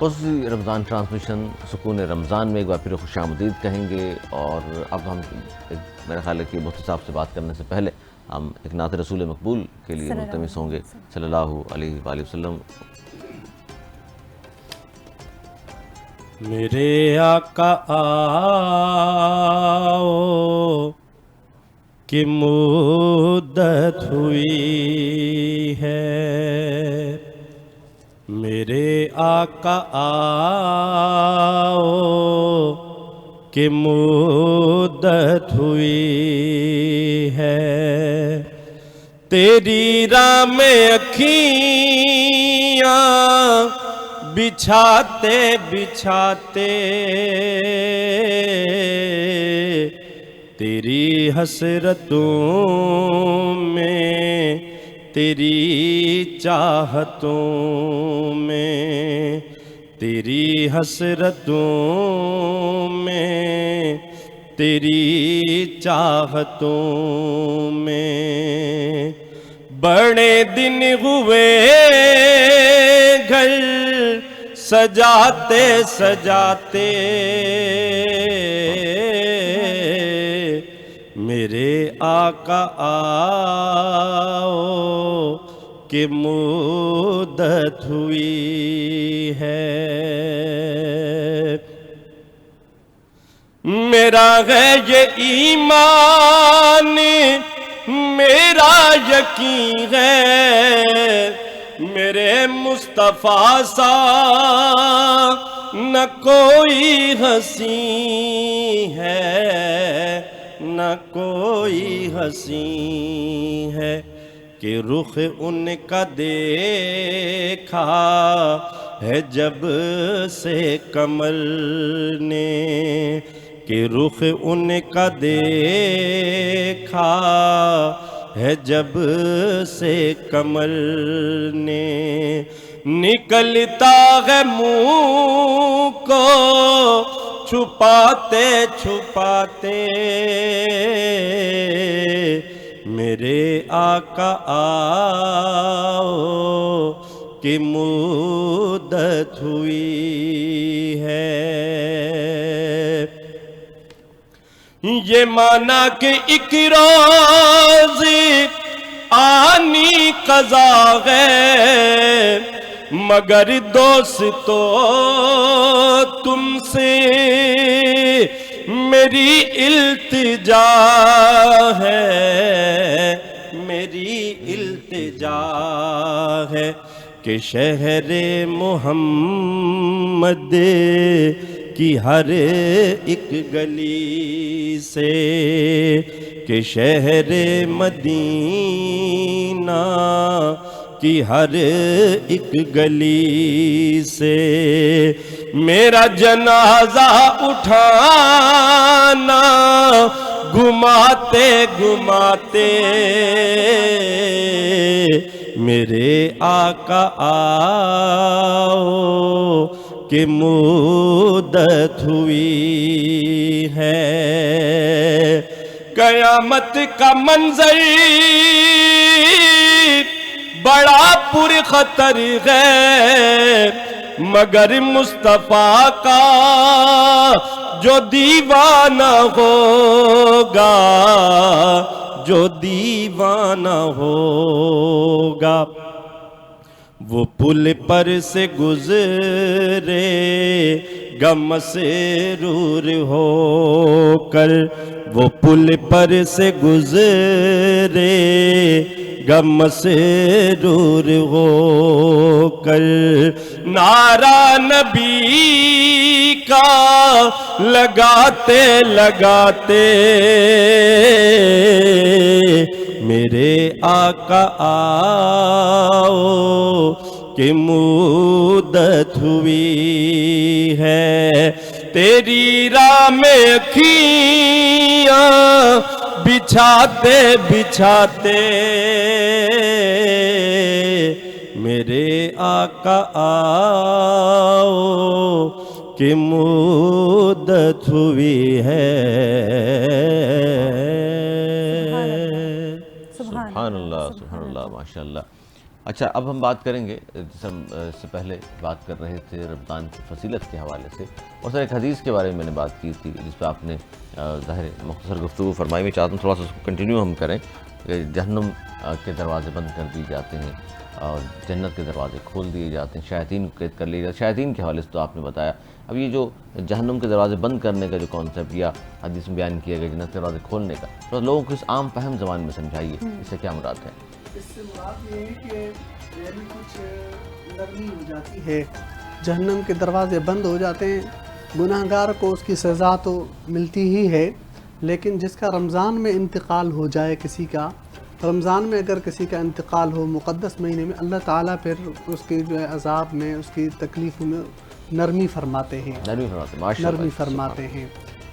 خصوصی رمضان ٹرانسمیشن سکون رمضان میں ایک بار پھر خوش آمدید کہیں گے، اور اب ہم میرا خیال ہے کہ مفتی صاحب سے بات کرنے سے پہلے ہم ایک نعت رسول مقبول کے لیے ملتمس ہوں گے صلی اللہ علیہ وآلہ وسلم۔ میرے آقا آؤ کہ مدت ہوئی ہے، میرے آقا آؤ کہ مدت ہوئی ہے، تیری راہ میں اکھیاں بچھاتے بچھاتے تیری حسرتوں میں، تیری چاہتوں میں، تیری حسرتوں میں، تیری چاہتوں میں، بڑے دن ہوئے گھر سجاتے سجاتے، میرے آقا آؤ کہ مدت ہوئی ہے، میرا ہے یہ ایمان میرا یقین ہے، میرے مصطفیٰ سا نہ کوئی ہنسی ہے، نہ کوئی ہنسی ہے، کہ رخ ان کا دیکھا ہے جب سے کمل نے، کہ رخ ان کا دیکھا ہے جب سے کمل نے، نکلتا ہے منہ کو چھپاتے چھپاتے، میرے آقا آؤ کہ مدت ہوئی ہے، یہ مانا کہ ایک روز آنی قضا ہے، مگر دوستو تم سے میری التجا ہے، میری التجا ہے، کہ شہر محمد کی ہر ایک گلی سے، کہ شہر مدینہ کی ہر ایک گلی سے میرا جنازہ اٹھانا گھماتے گھماتے، میرے آقا آؤ کہ مدت ہوئی ہے، قیامت کا منظر بڑا پر خطر ہے، مگر مصطفیٰ کا جو دیوانہ ہوگا، جو دیوانہ ہوگا، وہ پل پر سے گزرے گا مسرور ہو کر، وہ پل پر سے گزرے گا مسرور ہو کر، نعرہ نبی کا لگاتے لگاتے، میرے آقا آؤ کہ مدت ہوئی ہے، تیری راہ میں اکھیاں بچھاتے بچھاتے، میرے آقا آؤ کہ مدت ہوئی ہے۔ سبحان اللہ، سبحان اللہ، ماشاء اللہ۔ اچھا، اب ہم بات کریں گے، جیسے ہم اس سے پہلے بات کر رہے تھے رمضان کی فضیلت کے حوالے سے، اور سر ایک حدیث کے بارے میں نے بات کی تھی جس پہ آپ نے ظاہر مختصر گفتگو فرمائی. میں چاہتا ہوں تھوڑا سا اس کو کنٹینیو ہم کریں کہ جہنم کے دروازے بند کر دیے جاتے ہیں اور جنت کے دروازے کھول دیے جاتے ہیں، شیاطین کو قید کر لیے جاتے ہیں. شیاطین کے حوالے سے تو آپ نے بتایا. اب یہ جو جہنم کے دروازے بند کرنے کا جو کانسیپٹ یا حدیث میں بیان کیا گیا جنت کے دروازے کھولنے کا، تو لوگوں کو اس عام فہم زبان میں سمجھائیے اس سے کیا مراد ہے؟ اس سے مراد یہ ہے کہ یعنی کچھ نرمی ہو جاتی ہے، جہنم کے دروازے بند ہو جاتے ہیں. گناہ گار کو اس کی سزا تو ملتی ہی ہے، لیکن جس کا رمضان میں انتقال ہو جائے کسی کا، رمضان میں اگر کسی کا انتقال ہو مقدس مہینے میں، اللہ تعالیٰ پھر اس کی جو ہے عذاب میں، اس کی تکلیف میں نرمی فرماتے ہیں، نرمی فرماتے ہیں.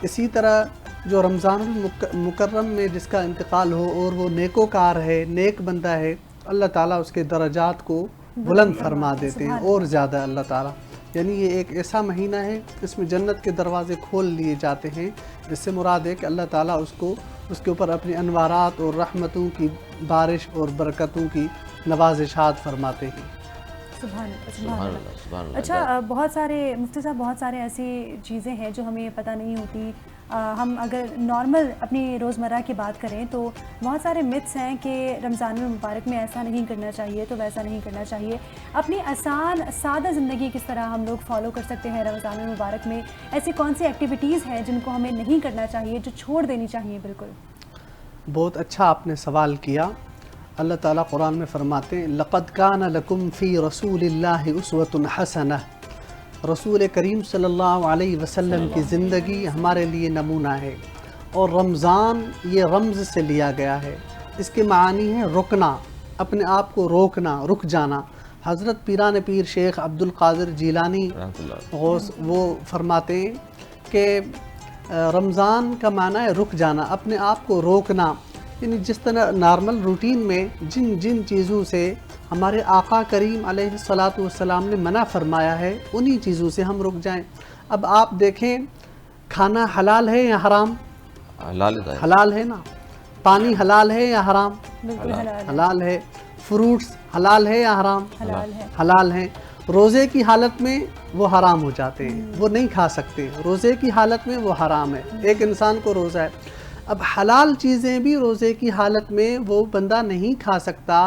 اسی طرح جو رمضان المکرم میں جس کا انتقال ہو اور وہ نیکوکار ہے، نیک بندہ ہے، اللہ تعالیٰ اس کے درجات کو بلند فرما دیتے ہیں اور زیادہ. اللہ تعالیٰ یعنی یہ ایک ایسا مہینہ ہے اس میں جنت کے دروازے کھول لیے جاتے ہیں، جس سے مراد ہے کہ اللہ تعالیٰ اس کے اوپر اپنی انوارات اور رحمتوں کی بارش اور برکتوں کی نوازشات فرماتے ہیں. سبحان اللہ. اچھا، بہت سارے مفتی صاحب، بہت سارے ایسی چیزیں ہیں جو ہمیں پتہ نہیں ہوتی. ہم اگر نارمل اپنی روزمرہ کی بات کریں تو بہت سارے متس ہیں کہ رمضان المبارک میں ایسا نہیں کرنا چاہیے تو ویسا نہیں کرنا چاہیے. اپنی آسان سادہ زندگی کس طرح ہم لوگ فالو کر سکتے ہیں رمضان المبارک میں؟ ایسی کون سی ایکٹیویٹیز ہیں جن کو ہمیں نہیں کرنا چاہیے، جو چھوڑ دینی چاہیے بالکل؟ بہت اچھا آپ نے سوال کیا. اللہ تعالیٰ قرآن میں فرماتے ہیں لَقَدْ كَانَ لَكُمْ فِي رَسُولِ اللَّهِ أُسْوَةٌ حَسَنَةٌ. رسول کریم صلی اللہ علیہ وسلم کی زندگی ہمارے لیے نمونہ ہے، اور رمضان یہ رمز سے لیا گیا ہے. اس کے معانی ہے رکنا، اپنے آپ کو روکنا، رک جانا. حضرت پیران پیر شیخ عبد القادر جیلانی غوث وہ فرماتے ہیں کہ رمضان کا معنی ہے رک جانا، اپنے آپ کو روکنا. یعنی جس طرح نارمل روٹین میں جن چیزوں سے ہمارے آقا کریم علیہ الصلاۃ والسلام نے منع فرمایا ہے، انہی چیزوں سے ہم رک جائیں. اب آپ دیکھیں، کھانا حلال ہے یا حرام؟ حلال ہے نا. پانی حلال ہے یا حرام؟ بالکل حلال ہے. فروٹس حلال ہے یا حرام؟ حلال ہیں. روزے کی حالت میں وہ حرام ہو جاتے ہیں، وہ نہیں کھا سکتے. روزے کی حالت میں وہ حرام ہے. ایک انسان کو روزہ ہے. اب حلال چیزیں بھی روزے کی حالت میں وہ بندہ نہیں کھا سکتا،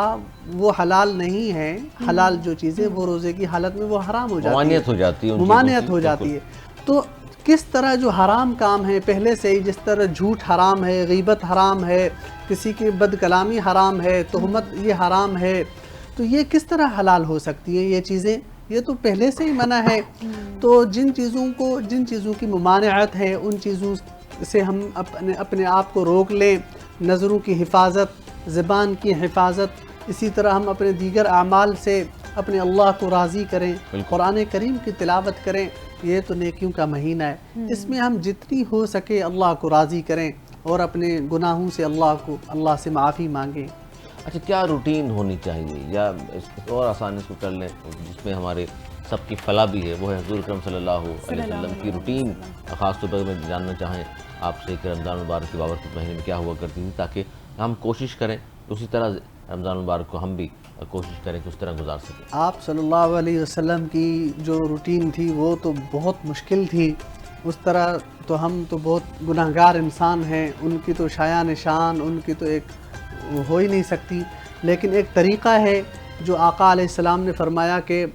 وہ حلال نہیں ہے. حلال جو چیزیں وہ روزے کی حالت میں وہ حرام ہو جاتی ہے، ممانعت ہو جاتی ہے. تو کس طرح جو حرام کام ہے پہلے سے ہی، جس طرح جھوٹ حرام ہے، غیبت حرام ہے، کسی کی بد کلامی حرام ہے، تہمت یہ حرام ہے، تو یہ کس طرح حلال ہو سکتی ہیں یہ چیزیں؟ یہ تو پہلے سے ہی منع ہے. تو جن چیزوں کی ممانعت ہے، ان چیزوں سے ہم اپنے آپ کو روک لیں. نظروں کی حفاظت، زبان کی حفاظت، اسی طرح ہم اپنے دیگر اعمال سے اپنے اللہ کو راضی کریں، قرآن کریم کی تلاوت کریں. یہ تو نیکیوں کا مہینہ ہے، اس میں ہم جتنی ہو سکے اللہ کو راضی کریں اور اپنے گناہوں سے اللہ سے معافی مانگیں. اچھا، کیا روٹین ہونی چاہیے، یا اور آسان اس کو کر لیں جس میں ہمارے سب کی فلاح بھی ہے، وہ ہے حضور اکرم صلی اللہ علیہ وسلم کی روٹین؟ خاص طور پر میں جاننا چاہیں آپ سے کہ رمضان المبارک کے بابرکت مہینے میں کیا ہوا کرتی تھی، تاکہ ہم کوشش کریں اسی طرح رمضان المبارک کو ہم بھی کوشش کریں کہ اس طرح گزار سکیں. آپ صلی اللہ علیہ وسلم کی جو روٹین تھی وہ تو بہت مشکل تھی. اس طرح تو ہم تو بہت گناہ گار انسان ہیں، ان کی تو شایع نشان، ان کی تو ایک ہو ہی نہیں سکتی. لیکن ایک طریقہ ہے جو آقا علیہ السلام نے فرمایا کہ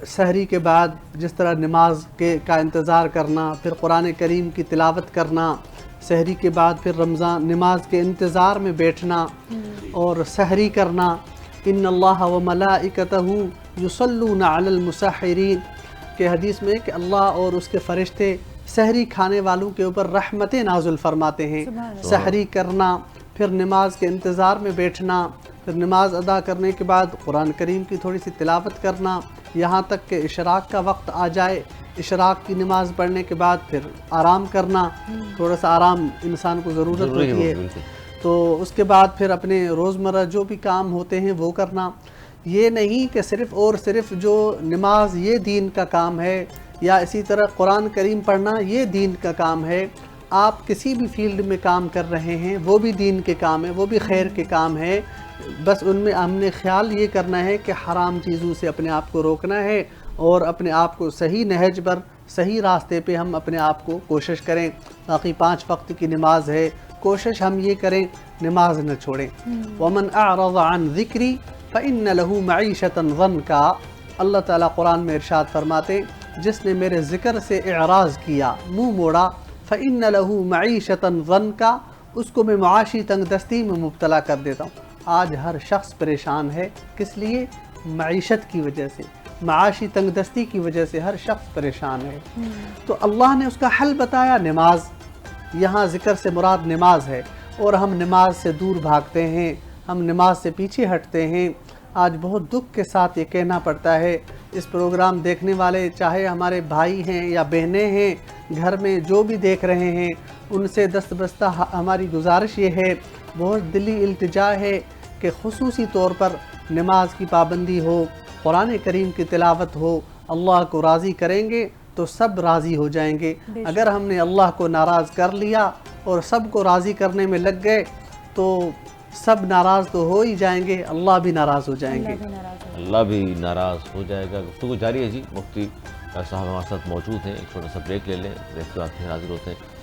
سحری کے بعد جس طرح نماز کا انتظار کرنا، پھر قرآن کریم کی تلاوت کرنا، سحری کے بعد پھر رمضان نماز کے انتظار میں بیٹھنا اور سحری کرنا. ان اللہ و ملائکتہ یصلون علی المسحرین کے حدیث میں کہ اللہ اور اس کے فرشتے سحری کھانے والوں کے اوپر رحمتیں نازل فرماتے ہیں. سحری کرنا، پھر نماز کے انتظار میں بیٹھنا، پھر نماز ادا کرنے کے بعد قرآن کریم کی تھوڑی سی تلاوت کرنا یہاں تک کہ اشراق کا وقت آ جائے. اشراق کی نماز پڑھنے کے بعد پھر آرام کرنا، تھوڑا سا آرام انسان کو ضرورت ہوتی ہے. تو اس کے بعد پھر اپنے روزمرہ جو بھی کام ہوتے ہیں وہ کرنا. یہ نہیں کہ صرف جو نماز یہ دین کا کام ہے، یا اسی طرح قرآن کریم پڑھنا یہ دین کا کام ہے. آپ کسی بھی فیلڈ میں کام کر رہے ہیں وہ بھی دین کے کام ہے، وہ بھی خیر کے کام ہے. بس ان میں ہم نے خیال یہ کرنا ہے کہ حرام چیزوں سے اپنے آپ کو روکنا ہے اور اپنے آپ کو صحیح نہج پر صحیح راستے پہ ہم اپنے آپ کو کوشش کریں. باقی 5 وقت کی نماز ہے, کوشش ہم یہ کریں نماز نہ چھوڑیں. وَمَنْ أَعْرَضَ عَنْ ذِكْرِي فَإِنَّ لَهُ مَعِيشَةً ضَنْكَا. اللہ تعالیٰ قرآن میں ارشاد فرماتے جس نے میرے ذکر سے اعراض کیا, منہ موڑا, فَإِنَّ لَهُ مَعِيشَةً ضَنْكَا, اس کو میں معاشی تنگ دستی میں مبتلا کر دیتا ہوں. آج ہر شخص پریشان ہے, کس لیے؟ معیشت کی وجہ سے, معاشی تنگ دستی کی وجہ سے ہر شخص پریشان ہے. تو اللہ نے اس کا حل بتایا نماز. یہاں ذکر سے مراد نماز ہے اور ہم نماز سے دور بھاگتے ہیں, ہم نماز سے پیچھے ہٹتے ہیں. آج بہت دکھ کے ساتھ یہ کہنا پڑتا ہے, اس پروگرام دیکھنے والے چاہے ہمارے بھائی ہیں یا بہنیں ہیں, گھر میں جو بھی دیکھ رہے ہیں, ان سے دست بستہ ہماری گزارش یہ ہے, بہت دلی التجا ہے کہ خصوصی طور پر نماز کی پابندی ہو, قرآن کریم کی تلاوت ہو. اللہ کو راضی کریں گے تو سب راضی ہو جائیں گے. اگر ہم نے اللہ کو ناراض کر لیا اور سب کو راضی کرنے میں لگ گئے تو سب ناراض تو ہو ہی جائیں گے, اللہ بھی ناراض ہو جائیں گے. اللہ بھی ناراض ہو جائے گا. گفتگو جاری ہے جی. مفتی صاحب ہمارے ساتھ موجود ہیں. ایک چھوٹا سا بریک لے لیں, بریک کے بعد پھر حاضر ہوتے ہیں.